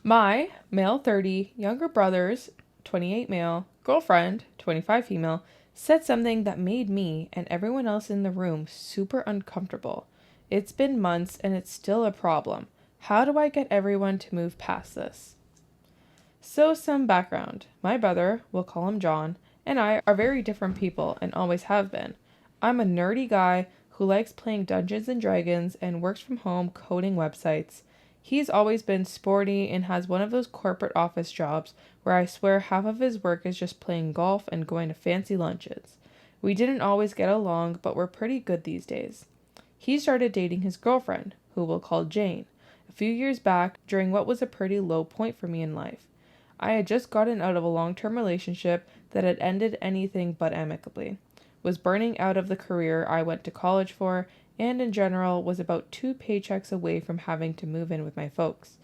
My male 30, younger brothers, 28 male, girlfriend, 25 female, said something that made me and everyone else in the room super uncomfortable. It's been months and it's still a problem. How do I get everyone to move past this? So, some background. My brother, we'll call him John, and I are very different people and always have been. I'm a nerdy guy who likes playing Dungeons and Dragons and works from home coding websites. He's always been sporty and has one of those corporate office jobs where I swear half of his work is just playing golf and going to fancy lunches. We didn't always get along, but we're pretty good these days. He started dating his girlfriend, who we'll call Jane, a few years back during what was a pretty low point for me in life. I had just gotten out of a long-term relationship that had ended anything but amicably, was burning out of the career I went to college for, and in general was about 2 paychecks away from having to move in with my folks.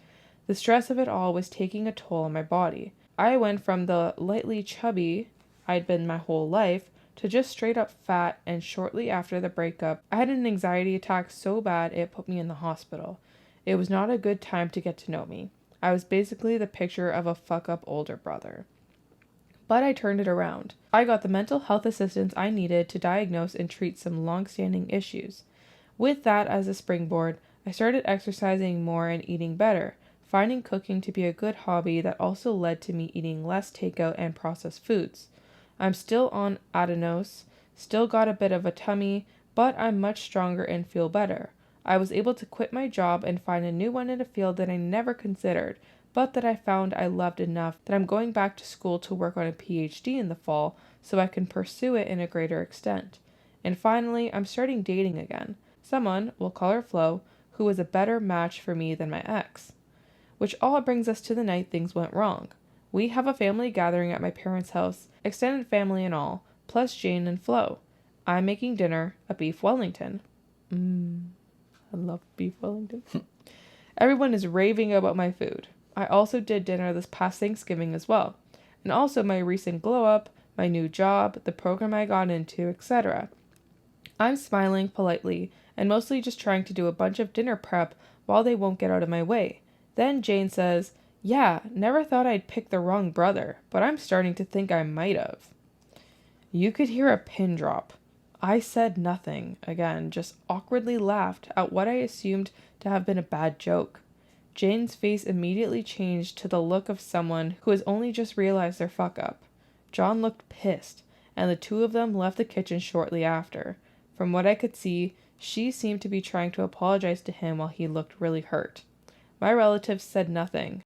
The stress of it all was taking a toll on my body. I went from the lightly chubby I'd been my whole life to just straight up fat, and shortly after the breakup, I had an anxiety attack so bad it put me in the hospital. It was not a good time to get to know me. I was basically the picture of a fuck-up older brother. But I turned it around. I got the mental health assistance I needed to diagnose and treat some long-standing issues. With that as a springboard, I started exercising more and eating better, finding cooking to be a good hobby that also led to me eating less takeout and processed foods. I'm still on Adenos, still got a bit of a tummy, but I'm much stronger and feel better. I was able to quit my job and find a new one in a field that I never considered, but that I found I loved enough that I'm going back to school to work on a PhD in the fall so I can pursue it in a greater extent. And finally, I'm starting dating again. Someone, we'll call her Flo, who was a better match for me than my ex. Which all brings us to the night things went wrong. We have a family gathering at my parents' house, extended family and all, plus Jane and Flo. I'm making dinner, a beef Wellington. I love beef Wellington. Everyone is raving about my food. I also did dinner this past Thanksgiving as well. And also my recent glow up, my new job, the program I got into, etc. I'm smiling politely and mostly just trying to do a bunch of dinner prep while they won't get out of my way. Then Jane says, "Yeah, never thought I'd pick the wrong brother, but I'm starting to think I might have." You could hear a pin drop. I said nothing, again, just awkwardly laughed at what I assumed to have been a bad joke. Jane's face immediately changed to the look of someone who has only just realized their fuck up. John looked pissed, and the two of them left the kitchen shortly after. From what I could see, she seemed to be trying to apologize to him while he looked really hurt. My relatives said nothing,